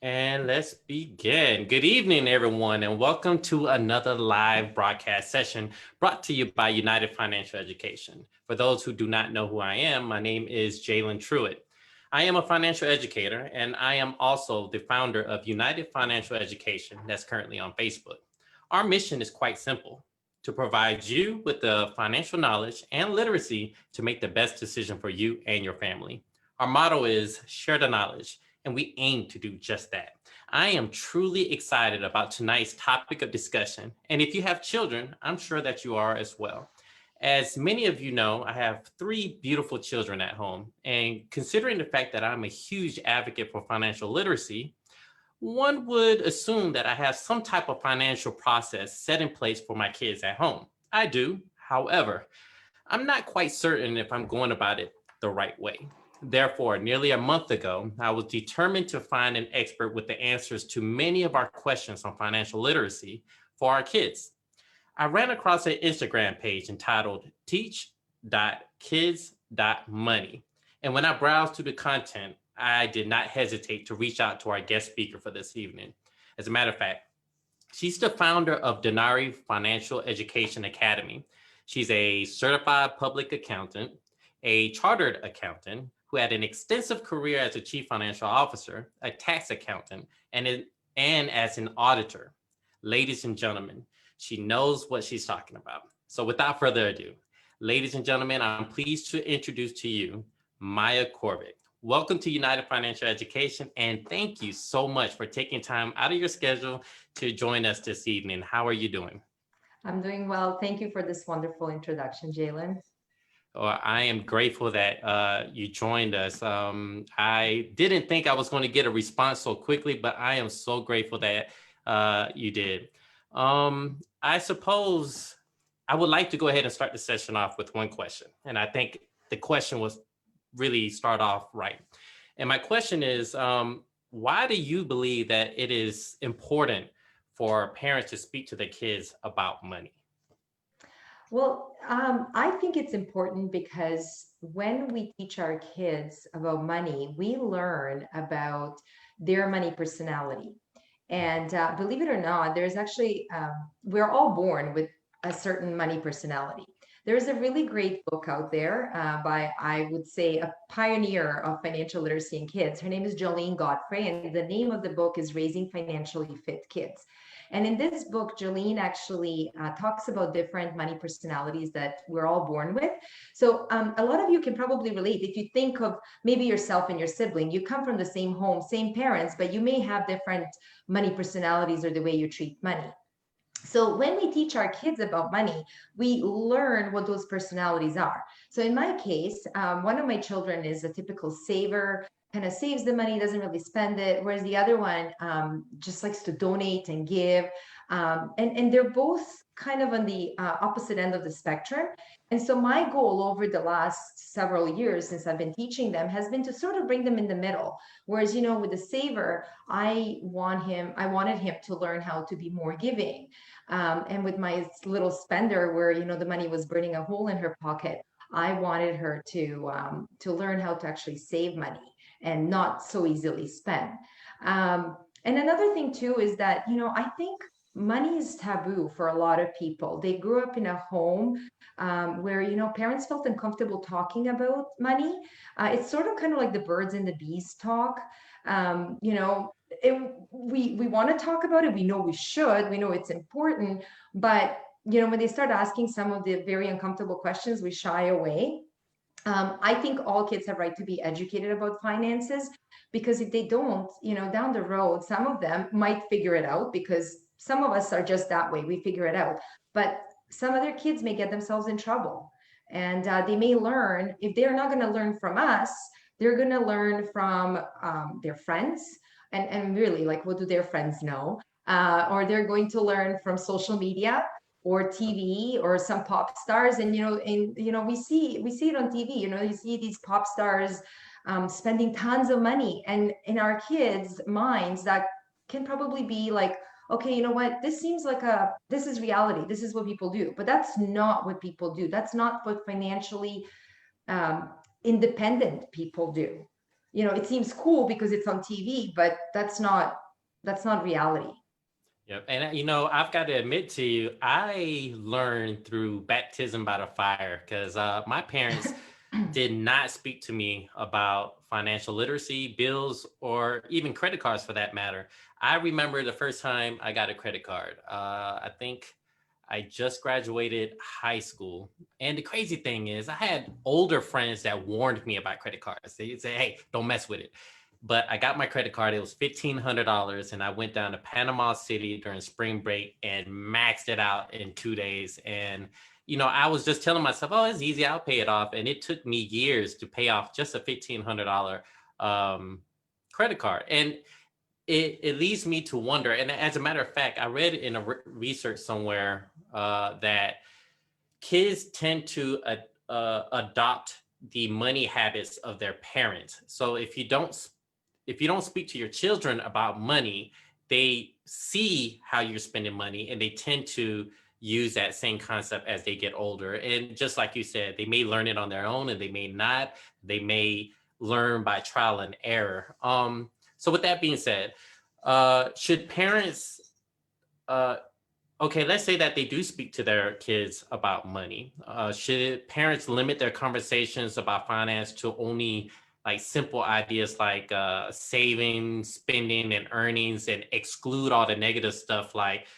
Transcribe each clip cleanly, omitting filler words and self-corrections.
And let's begin. Good evening, everyone, and welcome to another live broadcast session brought to you by United Financial Education. For those who do not know who I am, my name is Jaelan Truitt. I am a financial educator, and I am also the founder of United Financial Education that's currently on Facebook. Our mission is quite simple: to provide you with the financial knowledge and literacy to make the best decision for you and your family. Our motto is share the knowledge, and we aim to do just that. I am truly excited about tonight's topic of discussion. And if you have children, I'm sure that you are as well. As many of you know, I have three beautiful children at home. And considering the fact that I'm a huge advocate for financial literacy, one would assume that I have some type of financial process set in place for my kids at home. I do. However, I'm not quite certain if I'm going about it the right way. Therefore, nearly a month ago, I was determined to find an expert with the answers to many of our questions on financial literacy for our kids. I ran across an Instagram page entitled teach.kids.money. And when I browsed through the content, I did not hesitate to reach out to our guest speaker for this evening. As a matter of fact, she's the founder of Denari Financial Education Academy. She's a certified public accountant, a chartered accountant who had an extensive career as a chief financial officer, a tax accountant, and as an auditor. Ladies and gentlemen, she knows what she's talking about. So without further ado, ladies and gentlemen, I'm pleased to introduce to you Maya Corbett. Welcome to United Financial Education, and thank you so much for taking time out of your schedule to join us this evening. How are you doing? I'm doing well. Thank you for this wonderful introduction, Jalen. I am grateful that you joined us. I didn't think I was going to get a response so quickly, but I am so grateful that you did. I suppose I would like to go ahead and start the session off with one question. And I think the question was really start off right. And my question is, why do you believe that it is important for parents to speak to their kids about money? I think it's important because when we teach our kids about money, we learn about their money personality. And believe it or not, there's actually, we're all born with a certain money personality. There's a really great book out there by, I would say, a pioneer of financial literacy in kids. Her name is Jolene Godfrey, and the name of the book is Raising Financially Fit Kids. And in this book, Jolene actually talks about different money personalities that we're all born with. So a lot of you can probably relate. If you think of maybe yourself and your sibling, you come from the same home, same parents, but you may have different money personalities or the way you treat money. So when we teach our kids about money, we learn what those personalities are. So in my case, one of my children is a typical saver, kind of saves the money, doesn't really spend it, whereas the other one just likes to donate and give. And they're both kind of on the opposite end of the spectrum. And so my goal over the last several years since I've been teaching them has been to sort of bring them in the middle. Whereas, with the saver, I wanted him to learn how to be more giving. And with my little spender, where the money was burning a hole in her pocket, I wanted her to learn how to actually save money and not so easily spend. And another thing too is that I think money is taboo for a lot of people. They grew up in a home where parents felt uncomfortable talking about money. It's sort of kind of like the birds and the bees talk. We want to talk about it. We know we should. We know it's important. But when they start asking some of the very uncomfortable questions, we shy away. I think all kids have right to be educated about finances, because if they don't, down the road, some of them might figure it out, because some of us are just that way. We figure it out. But some other kids may get themselves in trouble, and they may learn. If they're not going to learn from us, they're going to learn from their friends. And really, like, what do their friends know? Or they're going to learn from social media or TV or some pop stars. And we see it on TV. You see these pop stars spending tons of money, and in our kids' minds, that can probably be like, okay, you know what? This seems like this is reality. This is what people do, but that's not what people do. That's not what financially independent people do. it seems cool because it's on TV, but that's not reality. Yep. And I've got to admit to you, I learned through baptism by the fire because my parents did not speak to me about financial literacy, bills, or even credit cards for that matter. I remember the first time I got a credit card. I think I just graduated high school. And the crazy thing is, I had older friends that warned me about credit cards. They'd say, hey, don't mess with it. But I got my credit card. It was $1,500. And I went down to Panama City during spring break and maxed it out in 2 days. And I was just telling myself, oh, it's easy. I'll pay it off. And it took me years to pay off just a $1,500 credit card. And it leads me to wonder. And as a matter of fact, I read in a research somewhere that kids tend to adopt the money habits of their parents. So if you don't speak to your children about money, they see how you're spending money and they tend to use that same concept as they get older. And just like you said, they may learn it on their own and they may not. They may learn by trial and error. So with that being said, should parents, okay, let's say that they do speak to their kids about money. Should parents limit their conversations about finance to only like simple ideas like saving, spending, and earnings, and exclude all the negative stuff like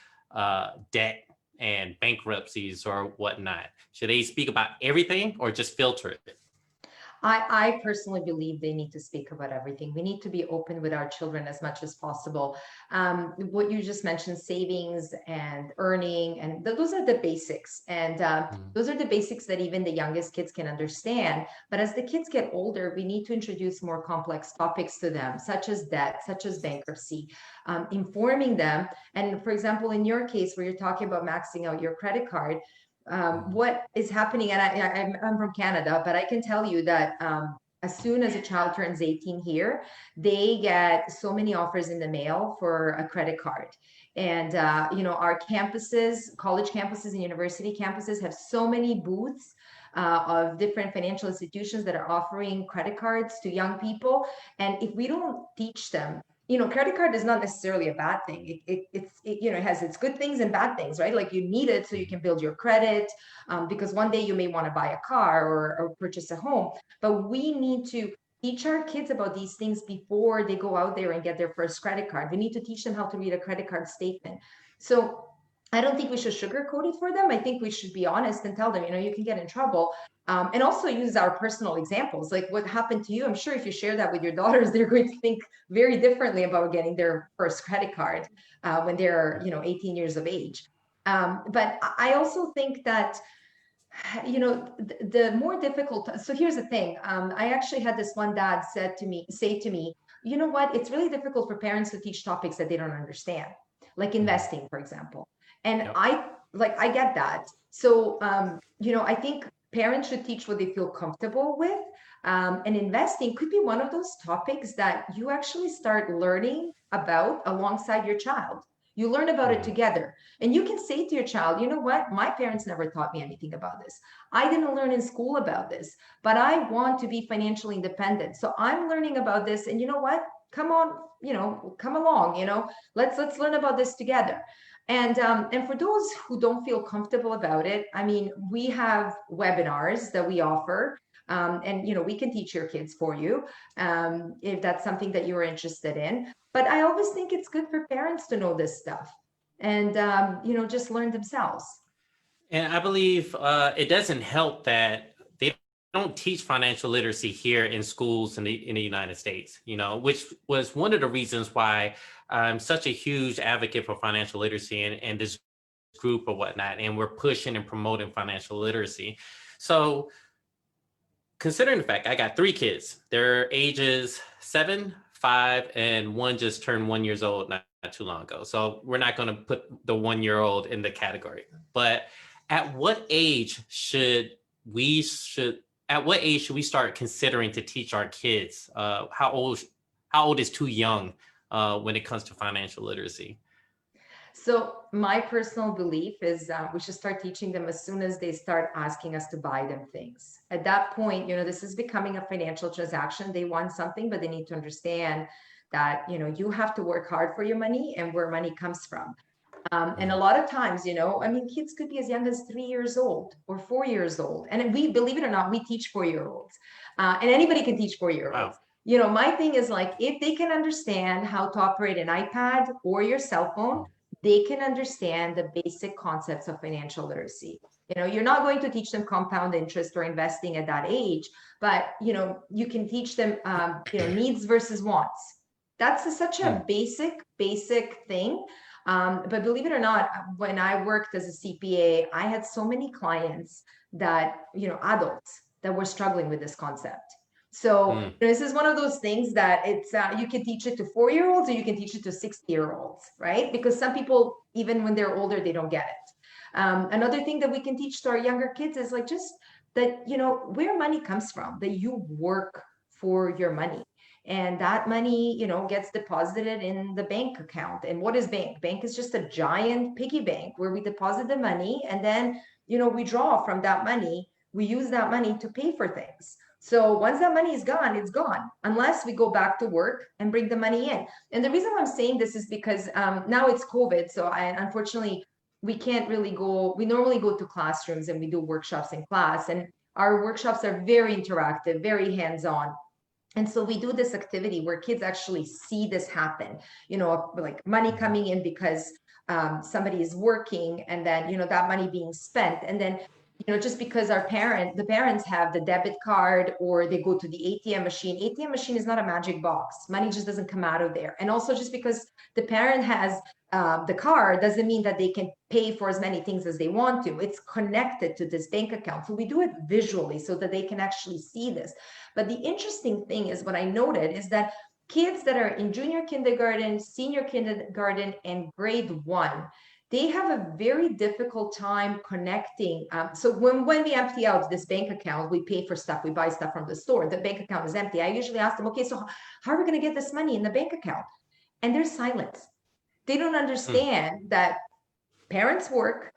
debt and bankruptcies or whatnot? Should they speak about everything or just filter it? I personally believe they need to speak about everything. We need to be open with our children as much as possible. What you just mentioned, savings and earning, and those are the basics. And Mhm. those are the basics that even the youngest kids can understand. But as the kids get older, we need to introduce more complex topics to them, such as debt, such as bankruptcy, informing them. And for example, in your case, where you're talking about maxing out your credit card, Mhm. what is happening, and I'm from Canada, but I can tell you that as soon as a child turns 18 here, they get so many offers in the mail for a credit card. And, our campuses, college campuses and university campuses have so many booths of different financial institutions that are offering credit cards to young people. And if we don't teach them, credit card is not necessarily a bad thing. It has its good things and bad things, right? Like you need it so you can build your credit, because one day you may want to buy a car or purchase a home. But we need to teach our kids about these things before they go out there and get their first credit card. We need to teach them how to read a credit card statement. So I don't think we should sugarcoat it for them. I think we should be honest and tell them, you can get in trouble. And also use our personal examples, like what happened to you. I'm sure if you share that with your daughters, they're going to think very differently about getting their first credit card when they're, 18 years of age. But I also think that, the more difficult. So here's the thing. I actually had this one dad say to me, you know what? It's really difficult for parents to teach topics that they don't understand, like Mhm. investing, for example. And Yep. I get that. So, I think parents should teach what they feel comfortable with. And investing could be one of those topics that you actually start learning about alongside your child. You learn about it Mhm. together. And you can say to your child, you know what? My parents never taught me anything about this. I didn't learn in school about this, but I want to be financially independent. So I'm learning about this. And you know what? Come on, come along, let's learn about this together. And for those who don't feel comfortable about it, I mean, we have webinars that we offer. And we can teach your kids for you if that's something that you're interested in. But I always think it's good for parents to know this stuff and just learn themselves. And I believe it doesn't help that they don't teach financial literacy here in schools in the United States, which was one of the reasons why I'm such a huge advocate for financial literacy and this group or whatnot. And we're pushing and promoting financial literacy. So considering the fact I got three kids, their ages 7, 5, and one just turned 1 year old not too long ago. So we're not going to put the 1 year old in the category. But at what age we should at what age should we start considering to teach our kids? How old is too young when it comes to financial literacy? So my personal belief is we should start teaching them as soon as they start asking us to buy them things. At that point, this is becoming a financial transaction. They want something, but they need to understand that, you have to work hard for your money and where money comes from. And a lot of times, kids could be as young as 3 years old or 4 years old. And we, believe it or not, we teach 4-year-olds. And anybody can teach 4-year-olds. Wow. My thing is like, if they can understand how to operate an iPad or your cell phone, they can understand the basic concepts of financial literacy. You're not going to teach them compound interest or investing at that age, but, you can teach them, needs versus wants. That's such a basic thing. But believe it or not, when I worked as a CPA, I had so many clients that, adults that were struggling with this concept. So this is one of those things that it's you can teach it to 4-year-olds or you can teach it to 60-year-olds, right? Because some people, even when they're older, they don't get it. Another thing that we can teach to our younger kids is like just that, where money comes from, that you work for your money. And that money, gets deposited in the bank account. And what is bank? Bank is just a giant piggy bank where we deposit the money and then, we draw from that money. We use that money to pay for things. So once that money is gone, it's gone, unless we go back to work and bring the money in. And the reason I'm saying this is because now it's COVID. So unfortunately, we can't really go. We normally go to classrooms and we do workshops in class. And our workshops are very interactive, very hands-on. And so we do this activity where kids actually see this happen, like money coming in because somebody is working and then, that money being spent. And then, just because the parents have the debit card or they go to the ATM machine is not a magic box. Money just doesn't come out of there. And also just because the parent has the card doesn't mean that they can pay for as many things as they want to. It's connected to this bank account. So we do it visually so that they can actually see this. But the interesting thing is what I noted is that kids that are in junior kindergarten, senior kindergarten, and grade 1, they have a very difficult time connecting. So when we empty out this bank account, we pay for stuff, we buy stuff from the store, the bank account is empty. I usually ask them, okay, so how are we going to get this money in the bank account? And there's silence. They don't understand that parents work,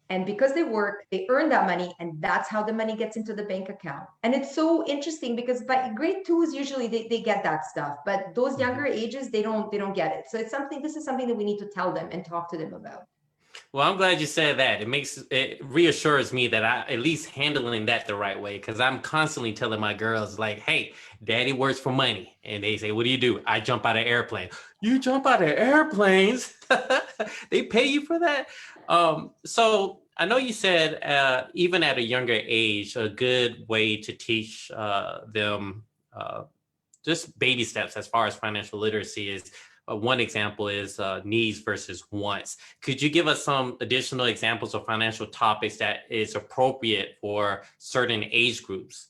and because they work, they earn that money, and that's how the money gets into the bank account. And it's so interesting because by grade 2s, usually they get that stuff, but those younger ages, they don't get it. So this is something that we need to tell them and talk to them about. Well, I'm glad you said that. It reassures me that I at least handling that the right way, because I'm constantly telling my girls like, "Hey, daddy works for money," and they say, "What do? I jump out of airplane." You jump out of airplanes? They pay you for that? So I know you said even at a younger age, a good way to teach them just baby steps as far as financial literacy is. One example is needs versus wants. Could you give us some additional examples of financial topics that is appropriate for certain age groups?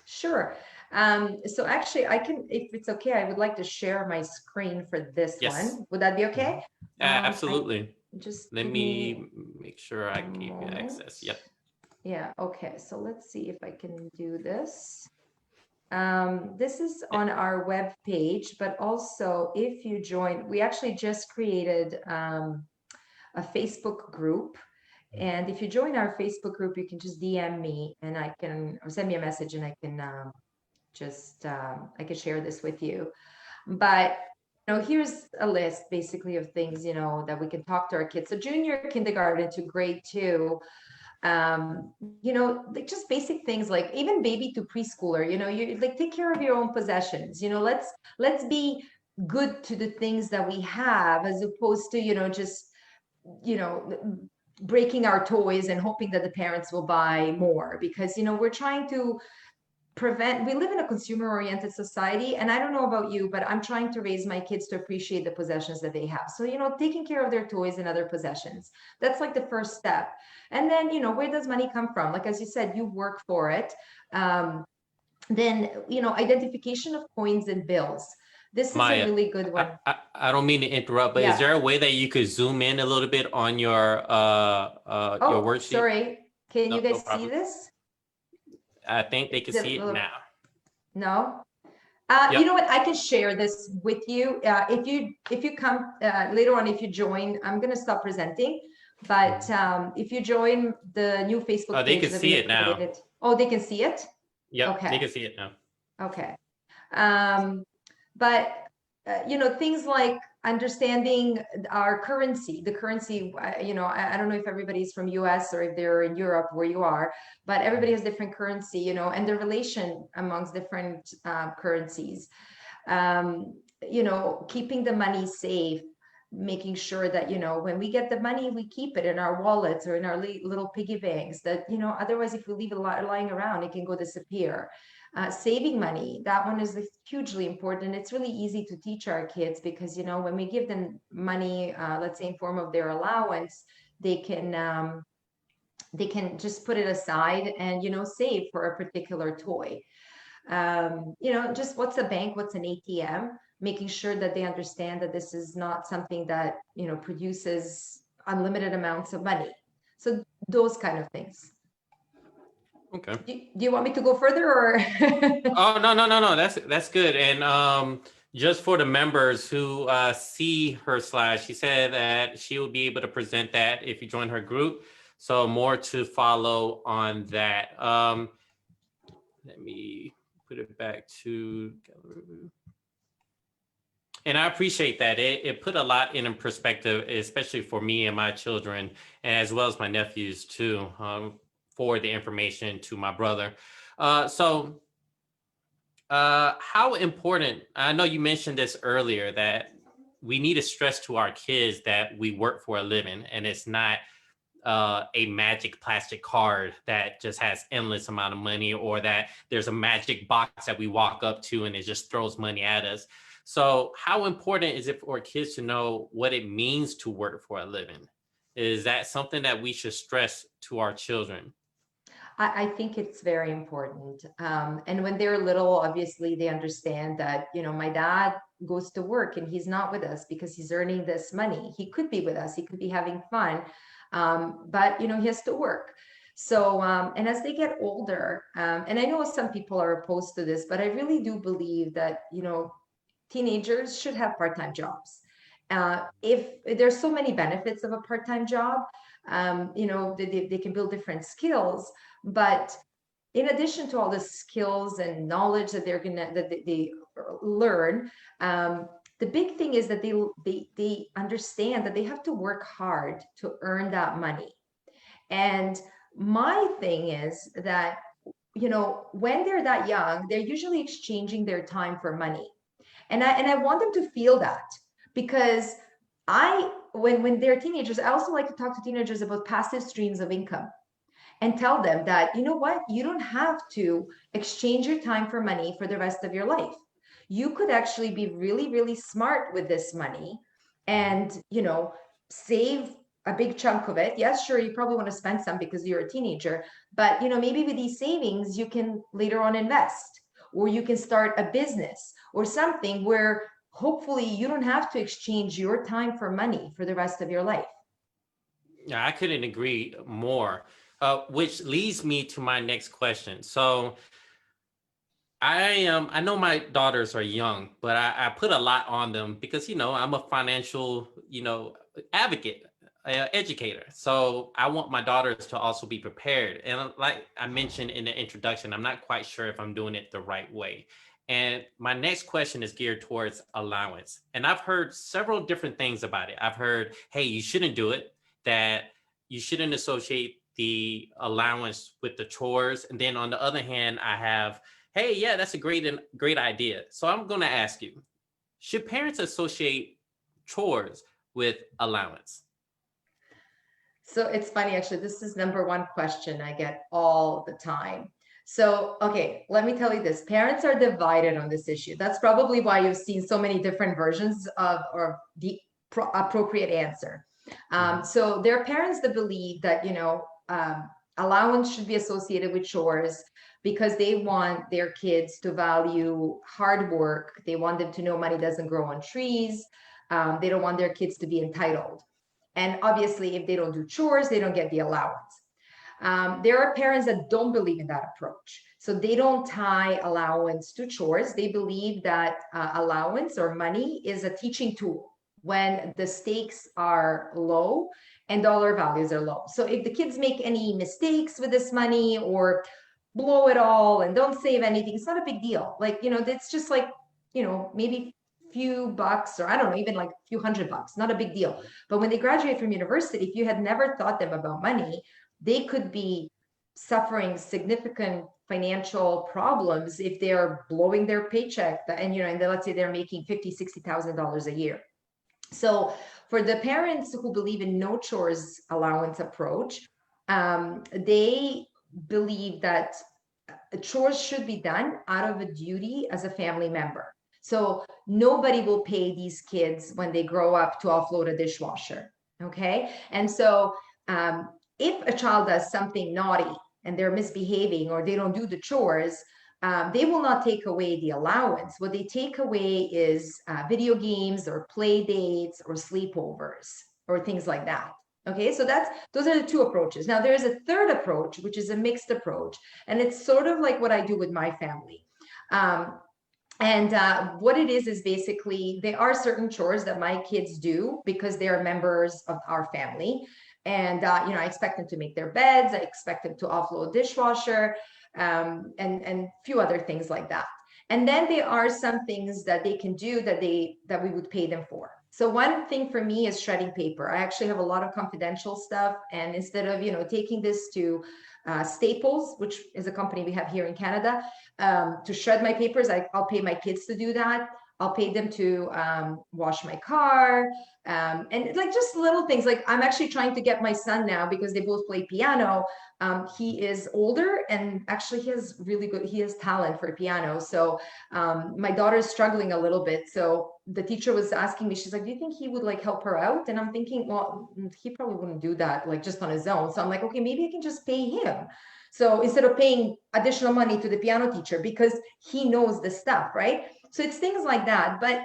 Sure. So actually, I can, if it's okay, I would like to share my screen for this Yes. one. Would that be okay? Absolutely. Just Let give me make sure I gave you moment. access. Yep. Yeah. Okay. So let's see if I can do this. This is on our web page, but also if you join, we actually just created a Facebook group. And if you join our Facebook group, you can just DM me and or send me a message and I can I can share this with you. But here's a list basically of things, that we can talk to our kids. So junior kindergarten to grade 2, like just basic things like even baby to preschooler, you like take care of your own possessions, let's be good to the things that we have as opposed to, just, breaking our toys and hoping that the parents will buy more because, we're trying to we live in a consumer oriented society, and I don't know about you, but I'm trying to raise my kids to appreciate the possessions that they have. So, taking care of their toys and other possessions, that's like the first step. And then, where does money come from? Like, as you said, you work for it. Then, identification of coins and bills. This is Maya, a really good one. I don't mean to interrupt, but is there a way that you could zoom in a little bit on your worksheet? Sorry. Can you No guys see problem. this? I think they can see it now. No? You know what? I can share this with you. If you come later on, if you join, I'm gonna stop presenting. But if you join the new Facebook Oh, they page can that see we it have now. created, oh, they can see it. Yep, they Okay, can see it now. okay. But you know, things like understanding our currency, the currency, you know, I don't know if everybody's from US or if they're in Europe where you are, but everybody has different currency, you know, and the relation amongst different currencies. You know, keeping the money safe, making sure that, you know, when we get the money, we keep it in our wallets or in our little piggy banks that, you know, otherwise if we leave it lying around, it can go disappear. Saving money, that one is hugely important. It's really easy to teach our kids because, you know, when we give them money, let's say in form of their allowance, they can just put it aside and, you know, save for a particular toy. You know, just what's a bank, what's an ATM, making sure that they understand that this is not something that, you know, produces unlimited amounts of money. So those kind of things. Okay. Do you want me to go further or? Oh, no. That's good. And just for the members who see her slide, she said that she will be able to present that if you join her group. So more to follow on that. Let me put it back to gallery. And I appreciate that. It put a lot in perspective, especially for me and my children, and as well as my nephews too, for the information to my brother. How important, I know you mentioned this earlier, that we need to stress to our kids that we work for a living and it's not a magic plastic card that just has endless amount of money, or that there's a magic box that we walk up to and it just throws money at us. So how important is it for kids to know what it means to work for a living? Is that something that we should stress to our children? I think it's very important. And when they're little, obviously they understand that, you know, my dad goes to work and he's not with us because he's earning this money. He could be with us, he could be having fun, but, you know, he has to work. So, and as they get older, and I know some people are opposed to this, but I really do believe that, you know, teenagers should have part-time jobs. If there's so many benefits of a part-time job, you know, they can build different skills, but in addition to all the skills and knowledge that they learn, the big thing is that they understand that they have to work hard to earn that money. And my thing is that, you know, when they're that young, they're usually exchanging their time for money. And I want them to feel that because when they're teenagers, I also like to talk to teenagers about passive streams of income and tell them that, you know what, you don't have to exchange your time for money for the rest of your life. You could actually be really, really smart with this money and, you know, save a big chunk of it. Yes, sure, you probably want to spend some because you're a teenager, but, you know, maybe with these savings, you can later on invest, or you can start a business or something where hopefully you don't have to exchange your time for money for the rest of your life. Yeah, I couldn't agree more. Which leads me to my next question. So I know my daughters are young, but I put a lot on them because, you know, I'm a financial, you know, advocate, educator. So I want my daughters to also be prepared. And like I mentioned in the introduction, I'm not quite sure if I'm doing it the right way. And my next question is geared towards allowance. And I've heard several different things about it. I've heard, hey, you shouldn't do it, that you shouldn't associate the allowance with the chores. And then on the other hand, I have, hey, yeah, that's a great idea. So I'm going to ask you, should parents associate chores with allowance? So it's funny, actually, this is number one question I get all the time. So, okay, let me tell you this. Parents are divided on this issue. That's probably why you've seen so many different versions of or the appropriate answer. So there are parents that believe that, you know, allowance should be associated with chores because they want their kids to value hard work. They want them to know money doesn't grow on trees. They don't want their kids to be entitled. And obviously, if they don't do chores, they don't get the allowance. There are parents that don't believe in that approach. So they don't tie allowance to chores. They believe that allowance or money is a teaching tool when the stakes are low and dollar values are low. So if the kids make any mistakes with this money or blow it all and don't save anything, it's not a big deal. Like, it's just like, maybe few bucks, or I don't know, even like a few $100, not a big deal. But when they graduate from university, if you had never taught them about money, they could be suffering significant financial problems if they're blowing their paycheck and and then let's say they're making $50,000-$60,000 a year. So for the parents who believe in no chores allowance approach, they believe that chores should be done out of a duty as a family member. So nobody will pay these kids when they grow up to offload a dishwasher. Okay. And so if a child does something naughty and they're misbehaving or they don't do the chores, they will not take away the allowance. What they take away is video games or play dates or sleepovers or things like that. Okay, so those are the two approaches. Now there's a third approach, which is a mixed approach, and it's sort of like what I do with my family. What it is basically there are certain chores that my kids do because they are members of our family. And I expect them to make their beds, I expect them to offload dishwasher, and a few other things like that. And then there are some things that they can do that we would pay them for. So one thing for me is shredding paper. I actually have a lot of confidential stuff, and instead of taking this to Staples, which is a company we have here in Canada, to shred my papers, I'll pay my kids to do that. I'll pay them to wash my car, and like just little things. Like I'm actually trying to get my son now, because they both play piano. He is older and actually he has talent for piano. So my daughter is struggling a little bit. So the teacher was asking me, she's like, do you think he would like help her out? And I'm thinking, well, he probably wouldn't do that like just on his own. So I'm like, okay, maybe I can just pay him. So instead of paying additional money to the piano teacher, because he knows the stuff, right? So it's things like that. But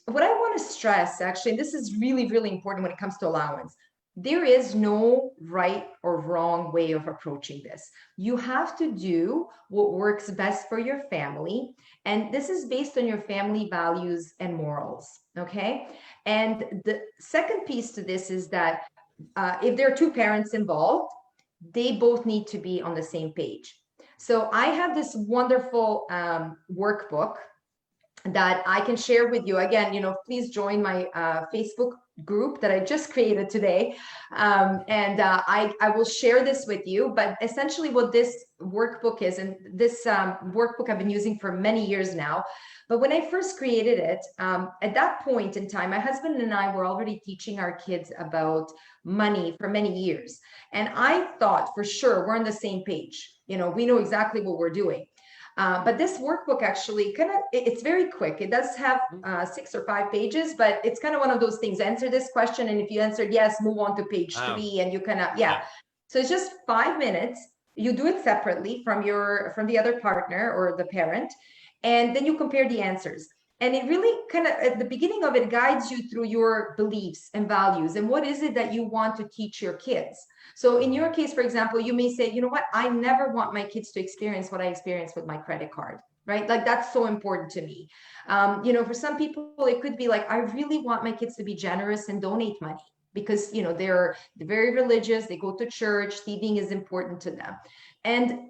what I want to stress, actually, and this is really, really important when it comes to allowance, there is no right or wrong way of approaching this. You have to do what works best for your family. And this is based on your family values and morals, okay? And the second piece to this is that if there are two parents involved, they both need to be on the same page. So I have this wonderful workbook that I can share with you. Again, please join my Facebook group that I just created today. I will share this with you. But essentially what this workbook is, and this workbook I've been using for many years now, but when I first created it, at that point in time, my husband and I were already teaching our kids about money for many years. And I thought for sure we're on the same page. We know exactly what we're doing. But this workbook actually it's very quick. It does have 6 or 5 pages, but it's kind of one of those things. Answer this question, and if you answered yes, move on to page 3, and you yeah. So it's just 5 minutes. You do it separately from the other partner or the parent, and then you compare the answers. And it really kind of, at the beginning of it, guides you through your beliefs and values and what is it that you want to teach your kids. So in your case, for example, you may say, you know what, I never want my kids to experience what I experienced with my credit card, right? Like that's so important to me. For some people, it could be like, I really want my kids to be generous and donate money because, they're very religious, they go to church, thieving is important to them. And,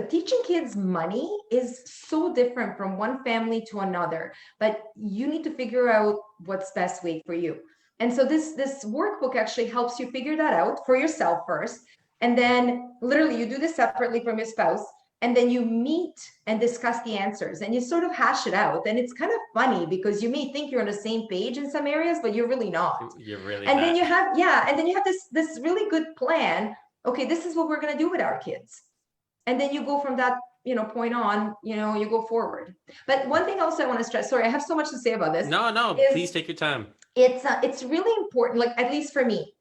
teaching kids money is so different from one family to another, but you need to figure out what's best way for you. And so this workbook actually helps you figure that out for yourself first. And then literally you do this separately from your spouse, and then you meet and discuss the answers and you sort of hash it out. And it's kind of funny because you may think you're on the same page in some areas, but you're really not. You're really and not. then you have, and then you have this really good plan. Okay, this is what we're going to do with our kids. And then you go from that, point on, you go forward. But one thing else I want to stress, sorry, I have so much to say about this. No, please take your time. It's really important, like at least for me,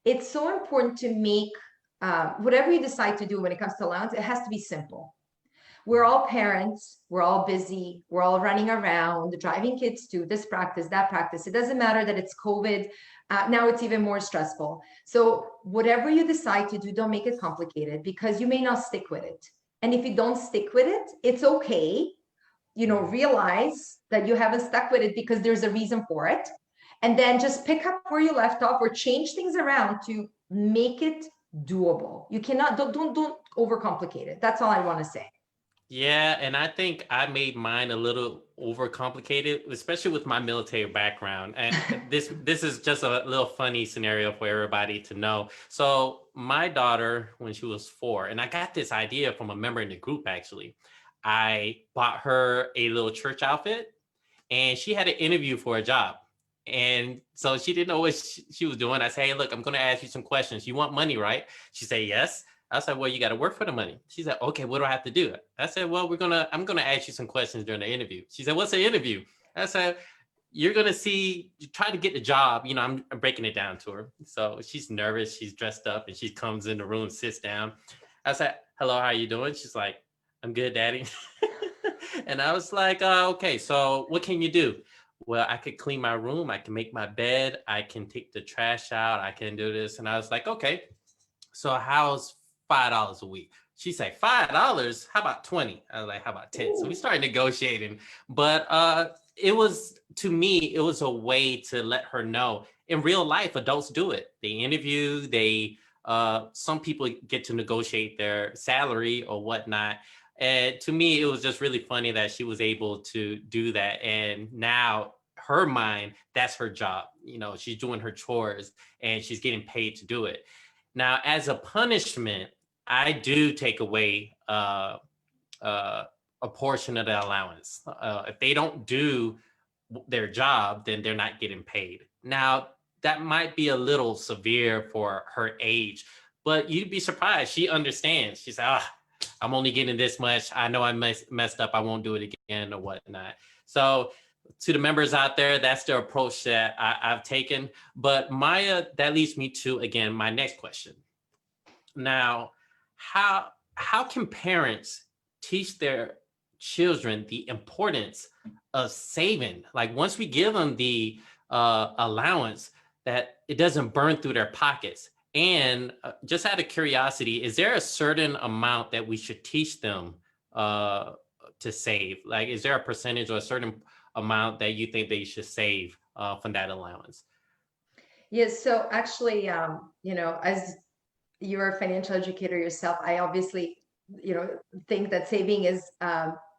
it's so important to make whatever you decide to do when it comes to allowance, it has to be simple. we're all parents, we're all busy, we're all running around, driving kids to this practice, that practice. It doesn't matter that it's COVID. Now it's even more stressful. So whatever you decide to do, don't make it complicated because you may not stick with it. And if you don't stick with it, it's okay. Realize that you haven't stuck with it because there's a reason for it. And then just pick up where you left off or change things around to make it doable. You cannot, don't overcomplicate it. That's all I want to say. Yeah, and I think I made mine a little overcomplicated, especially with my military background. And this is just a little funny scenario for everybody to know. So my daughter, when she was 4, and I got this idea from a member in the group actually. I bought her a little church outfit, and she had an interview for a job. And so she didn't know what she was doing. I said, "Hey, look, I'm going to ask you some questions. You want money, right?" She said, "Yes." I said, "Well, you got to work for the money." She said, "Okay, what do I have to do?" I said, "Well, I'm gonna ask you some questions during the interview." She said, "What's the interview?" I said, "You're gonna try to get the job." I'm breaking it down to her. So she's nervous. She's dressed up, and she comes in the room, sits down. I said, "Hello, how you doing?" She's like, "I'm good, Daddy." And I was like, "Okay, so what can you do?" "Well, I could clean my room. I can make my bed. I can take the trash out. I can do this." And I was like, "Okay, so how's $5 a week?" She said, "$5? How about 20?" I was like, "How about 10?" So we started negotiating. But it was, to me, it was a way to let her know in real life, adults do it. They interview, some people get to negotiate their salary or whatnot. And to me, it was just really funny that she was able to do that. And now her mind, that's her job. She's doing her chores and she's getting paid to do it. Now, as a punishment, I do take away a portion of the allowance. If they don't do their job, then they're not getting paid. Now, that might be a little severe for her age, but you'd be surprised. She understands. She's like, I'm only getting this much. I know I messed up. I won't do it again or whatnot. So to the members out there, that's the approach that I've taken. But Maya, that leads me to, again, my next question. Now, how can parents teach their children the importance of saving? Like once we give them the allowance, that it doesn't burn through their pockets. And just out of curiosity, is there a certain amount that we should teach them to save? Like, is there a percentage or a certain amount that you think they should save from that allowance? Yes. So actually, as you're a financial educator yourself, I obviously, think that saving is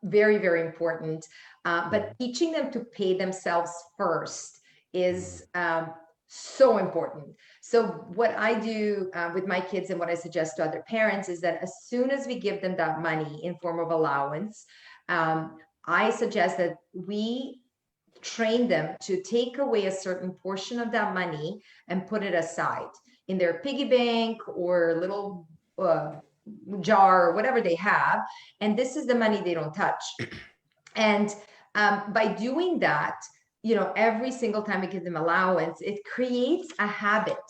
very, very important. But Mhm. teaching them to pay themselves first is so important. So what I do with my kids and what I suggest to other parents is that as soon as we give them that money in form of allowance, I suggest that we train them to take away a certain portion of that money and put it aside in their piggy bank or little jar or whatever they have. And this is the money they don't touch. And by doing that, every single time we give them allowance, it creates a habit.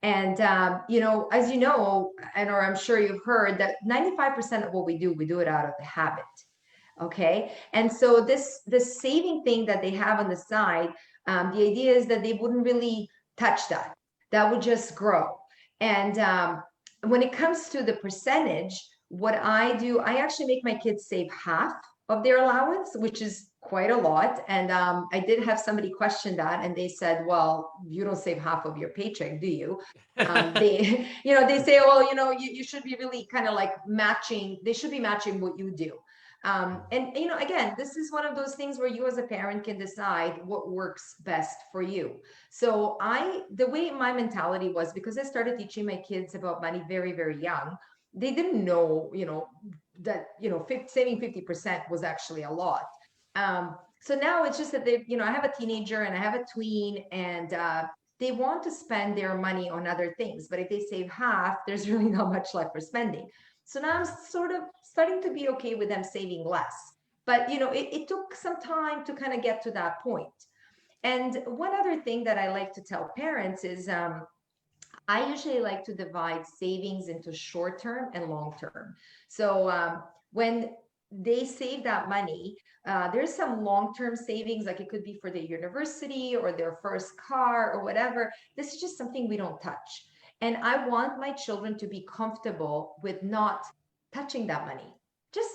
And as you know, or I'm sure you've heard that 95% of what we do it out of the habit. Okay. And so this saving thing that they have on the side, the idea is that they wouldn't really touch that. That would just grow. And when it comes to the percentage, what I do, I actually make my kids save half of their allowance, which is quite a lot. And I did have somebody question that, and they said, "Well, you don't save half of your paycheck, do you?" They, they say, "Well, you should be really kind of like matching. They should be matching what you do." And again, this is one of those things where you as a parent can decide what works best for you. So the way my mentality was, because I started teaching my kids about money very, very young, they didn't know, that, saving 50% was actually a lot. So now it's just that I have a teenager and I have a tween, and they want to spend their money on other things. But if they save half, there's really not much left for spending. So now I'm sort of starting to be okay with them saving less. But it took some time to kind of get to that point. And one other thing that I like to tell parents is I usually like to divide savings into short term and long term. So when they save that money. There's some long-term savings, like it could be for their university or their first car or whatever. This is just something we don't touch. And I want my children to be comfortable with not touching that money, just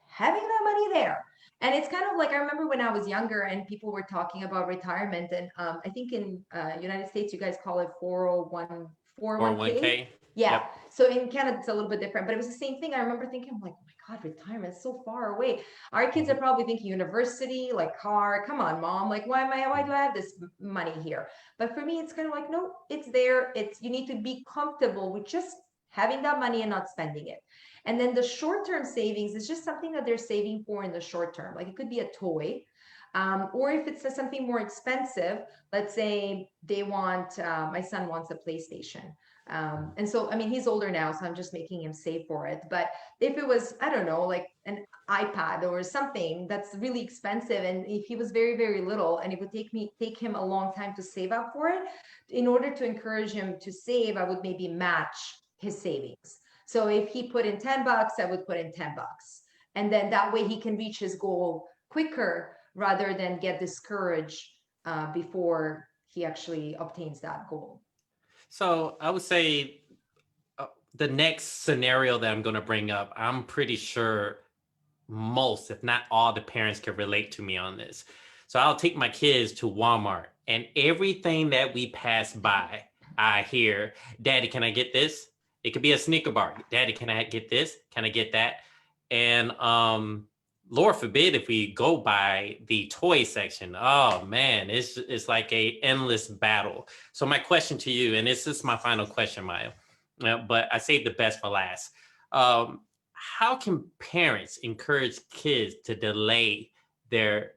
having that money there. And it's kind of like, I remember when I was younger and people were talking about retirement, and I think in United States, you guys call it 401, Or 401k. 1K. Yeah. Yep. So in Canada, it's a little bit different, but it was the same thing. I remember thinking, I'm like, oh my God, retirement is so far away. Our kids are probably thinking university, like car. Come on, mom. Like, why do I have this money here? But for me, it's kind of like, no, it's there. You need to be comfortable with just having that money and not spending it. And then the short-term savings is just something that they're saving for in the short term. Like it could be a toy. Or if it's something more expensive, let's say my son wants a PlayStation. And so, I mean, he's older now, so I'm just making him save for it. But if it was, I don't know, like an iPad or something that's really expensive, and if he was very, very little, and it would take him a long time to save up for it, in order to encourage him to save, I would maybe match his savings. So if he put in $10, I would put in $10. And then that way he can reach his goal quicker rather than get discouraged before he actually obtains that goal. So I would say the next scenario that I'm going to bring up, I'm pretty sure most, if not all, the parents can relate to me on this. So I'll take my kids to Walmart, and everything that we pass by, I hear, Daddy, can I get this? It could be a Snicker bar. Daddy, can I get this? Can I get that? And Lord forbid if we go by the toy section. Oh man, it's like a endless battle. So my question to you, and this is my final question, Maya, but I saved the best for last. How can parents encourage kids to delay their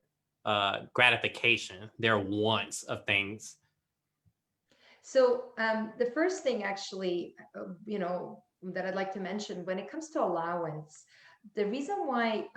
gratification, their wants of things? So the first thing actually, that I'd like to mention when it comes to allowance, the reason why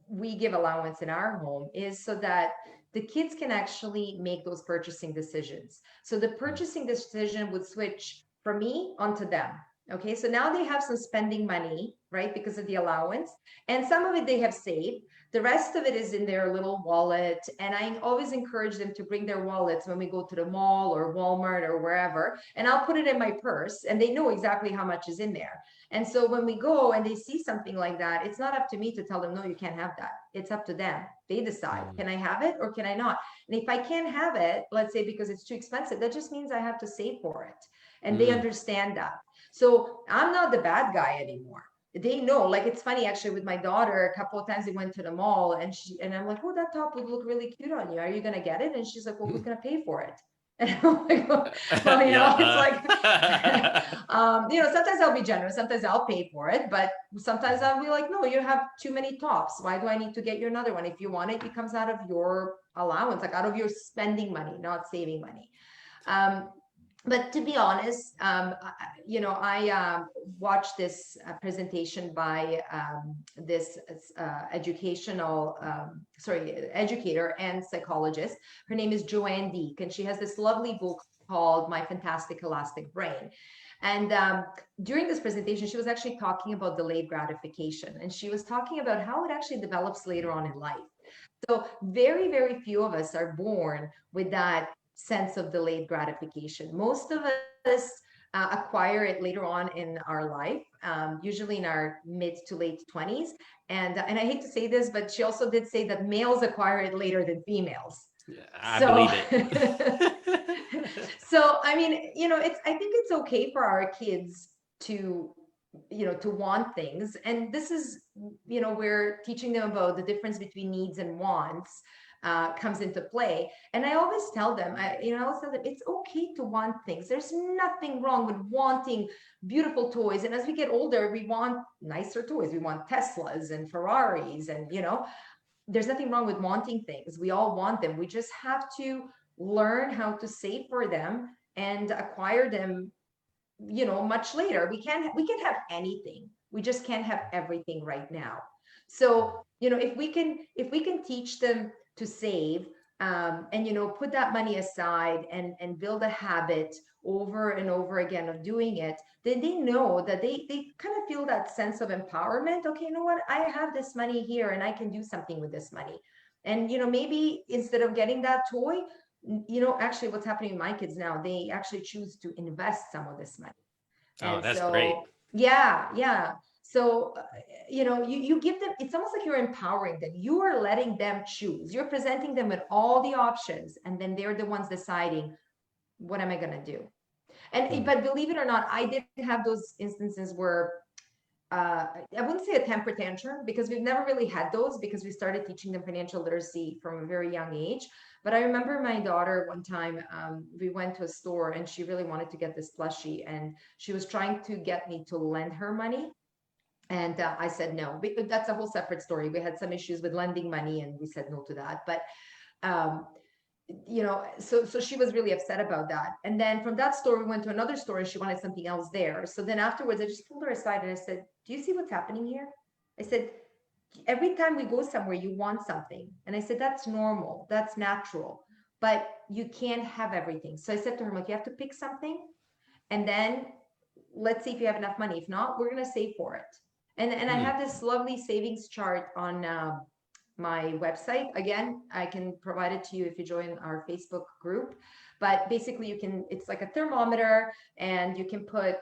we give allowance in our home is so that the kids can actually make those purchasing decisions. So the purchasing decision would switch from me onto them. Okay, so now they have some spending money, right, because of the allowance, and some of it they have saved. The rest of it is in their little wallet. And I always encourage them to bring their wallets when we go to the mall or Walmart or wherever. And I'll put it in my purse and they know exactly how much is in there. And so when we go and they see something like that, it's not up to me to tell them, no, you can't have that. It's up to them. They decide, can I have it or can I not? And if I can't have it, let's say because it's too expensive, that just means I have to save for it. And they understand that. So I'm not the bad guy anymore. They know, like it's funny actually with my daughter, a couple of times they went to the mall and I'm like, oh, that top would look really cute on you. Are you going to get it? And she's like, well, who's going to pay for it? And I'm like, well, it's like, sometimes I'll be generous. Sometimes I'll pay for it, but sometimes I'll be like, no, you have too many tops. Why do I need to get you another one? If you want it, it comes out of your allowance, like out of your spending money, not saving money. But to be honest, I watched this presentation by this educator and psychologist. Her name is Joanne Deek, and she has this lovely book called My Fantastic Elastic Brain. And during this presentation, she was actually talking about delayed gratification, and she was talking about how it actually develops later on in life. So very, very few of us are born with that sense of delayed gratification. Most of us acquire it later on in our life, usually in our mid to late 20s. And I hate to say this, but she also did say that males acquire it later than females. I believe it. So, I mean, I think it's okay for our kids to want things. And this is, we're teaching them about the difference between needs and wants. Comes into play. And I always tell them, it's okay to want things. There's nothing wrong with wanting beautiful toys. And as we get older, we want nicer toys. We want Teslas and Ferraris and, there's nothing wrong with wanting things. We all want them. We just have to learn how to save for them and acquire them, much later. We can have anything. We just can't have everything right now. So, if we can teach them to save, and put that money aside and build a habit over and over again of doing it, then they know that they kind of feel that sense of empowerment. Okay, you know what, I have this money here and I can do something with this money. And maybe instead of getting that toy, actually what's happening with my kids now, they actually choose to invest some of this money. Oh, And that's great. so, yeah. So, you give them, it's almost like you're empowering them. You are letting them choose. You're presenting them with all the options, and then they're the ones deciding, what am I going to do? And, Mm. but believe it or not, I did have those instances where I wouldn't say a temper tantrum, because we've never really had those, because we started teaching them financial literacy from a very young age. But I remember my daughter one time, we went to a store and she really wanted to get this plushie, and she was trying to get me to lend her money. And I said no. That's a whole separate story. We had some issues with lending money and we said no to that. But um, so she was really upset about that. And then from that store, we went to another store and she wanted something else there. So then afterwards, I just pulled her aside and I said, do you see what's happening here? I said, every time we go somewhere, you want something. And I said, that's normal, that's natural, but you can't have everything. So I said to her, like, you have to pick something, and then let's see if you have enough money. If not, we're going to save for it. And I Mm. have this lovely savings chart on my website. Again, I can provide it to you if you join our Facebook group. But basically, it's like a thermometer, and you can put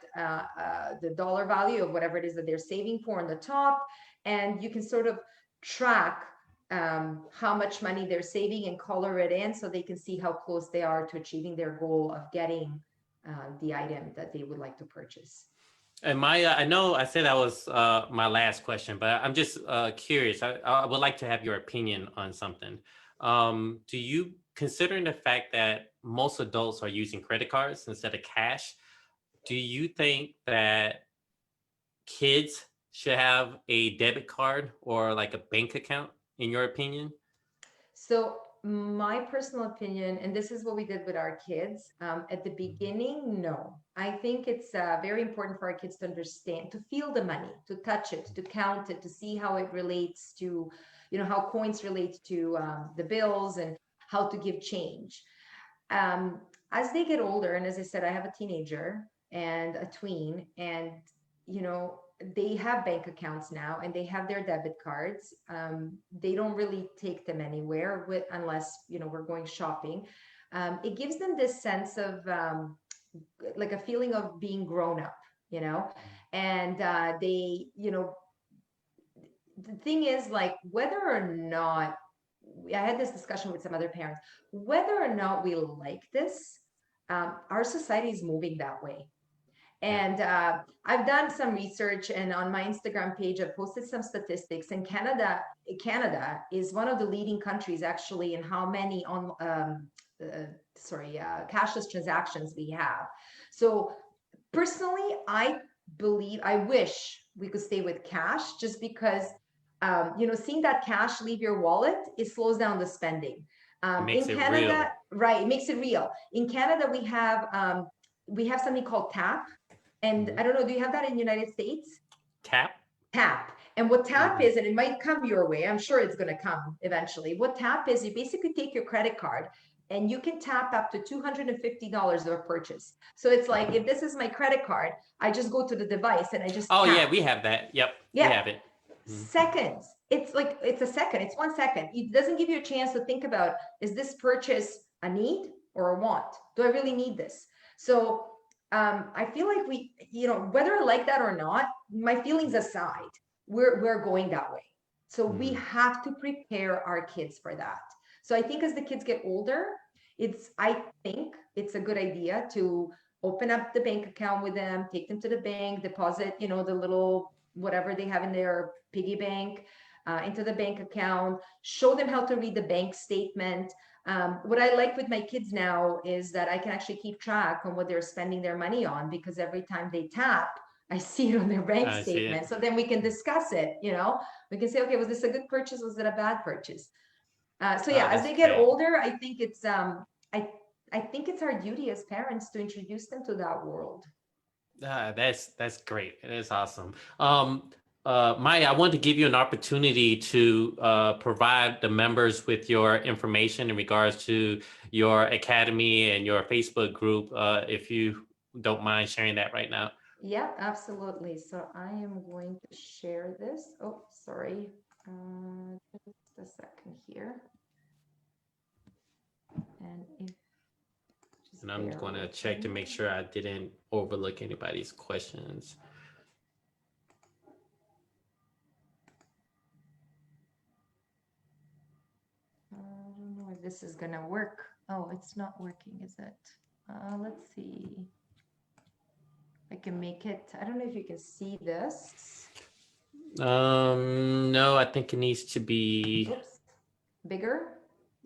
the dollar value of whatever it is that they're saving for on the top, and you can sort of track how much money they're saving and color it in, so they can see how close they are to achieving their goal of getting the item that they would like to purchase. And Maya, I know I said that was my last question, but I'm just curious. I would like to have your opinion on something. Do you, considering the fact that most adults are using credit cards instead of cash, do you think that kids should have a debit card or like a bank account, in your opinion? So my personal opinion, and this is what we did with our kids, at the beginning, no. I think it's very important for our kids to understand, to feel the money, to touch it, to count it, to see how it relates to, how coins relate to the bills, and how to give change. Um, as they get older, and as I said, I have a teenager and a tween, and they have bank accounts now and they have their debit cards. They don't really take them anywhere unless we're going shopping. It gives them this sense of like a feeling of being grown up, you know, and the thing is, like, whether or not, I had this discussion with some other parents, whether or not we like this, our society is moving that way. Yeah, And I've done some research, and on my Instagram page, I've posted some statistics. And Canada is one of the leading countries actually in how many cashless transactions we have. So personally, I wish we could stay with cash, just because seeing that cash leave your wallet, it slows down the spending. it In makes it Canada, real. right, it makes it real. In Canada, we have something called tap, and Mhm. I don't know, do you have that in the United States? Tap. Tap. And what tap Mhm. is, and it might come your way, I'm sure it's going to come eventually. What tap is, you basically take your credit card and you can tap up to $250 of a purchase. So it's like, if this is my credit card, I just go to the device and I just Oh yeah, tap. we have that. Yep, we Yeah, have it. Mhm. seconds. It's a second, it's 1 second. It doesn't give you a chance to think about, is this purchase a need or a want? Do I really need this? So I feel like whether I like that or not, my feelings aside, we're going that way. So we Mhm. have to prepare our kids for that. So I think as the kids get older, I think it's a good idea to open up the bank account with them, take them to the bank, deposit, the little whatever they have in their piggy bank into the bank account, show them how to read the bank statement. What I like with my kids now is that I can actually keep track on what they're spending their money on, because every time they tap, I see it on their bank I see it. statement. So then we can discuss it, we can say, okay, was this a good purchase? Was it a bad purchase? So yeah, Oh, as that's they get great. older, I I think it's our duty as parents to introduce them to that world. That's great. It is awesome. Maya, I want to give you an opportunity to provide the members with your information in regards to your academy and your Facebook group, if you don't mind sharing that right now. Yeah, absolutely. So I am going to share this. Oh, sorry. Just a second here. And if And just I'm bear going to with check to me. make sure I didn't overlook anybody's questions. I don't know if this is gonna work. Oh, it's not working, is it? Let's see. I can make it. I don't know if you can see this. No, I think it needs to be, Oops, bigger.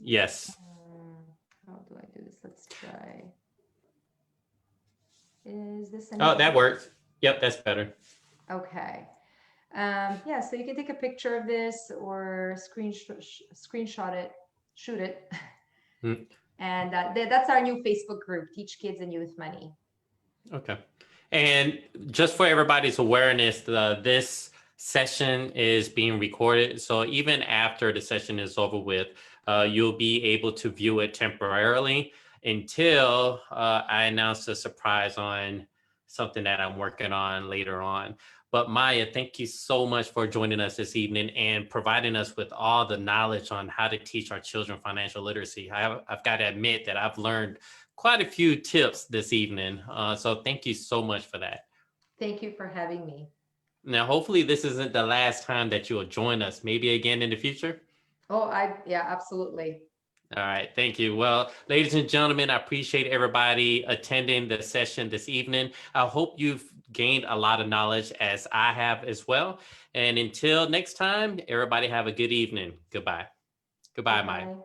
yes. How do I do this? Let's try. Is this any Oh, that better? works. Yep, that's better. Okay. Yeah, so you can take a picture of this or screenshot it, shoot it. Hmm. And that's our new Facebook group, Teach Kids and Youth Money. Okay. And just for everybody's awareness, this session is being recorded. So even after the session is over with, you'll be able to view it temporarily until I announce a surprise on something that I'm working on later on. But Maya, thank you so much for joining us this evening and providing us with all the knowledge on how to teach our children financial literacy. I've got to admit that I've learned quite a few tips this evening. So thank you so much for that. Thank you for having me. Now, hopefully, this isn't the last time that you'll join us. Maybe again in the future. Oh, yeah, absolutely. All right. Thank you. Well, ladies and gentlemen, I appreciate everybody attending the session this evening. I hope you've gained a lot of knowledge as I have as well. And until next time, everybody have a good evening. Goodbye. Goodbye, Maya. Goodbye.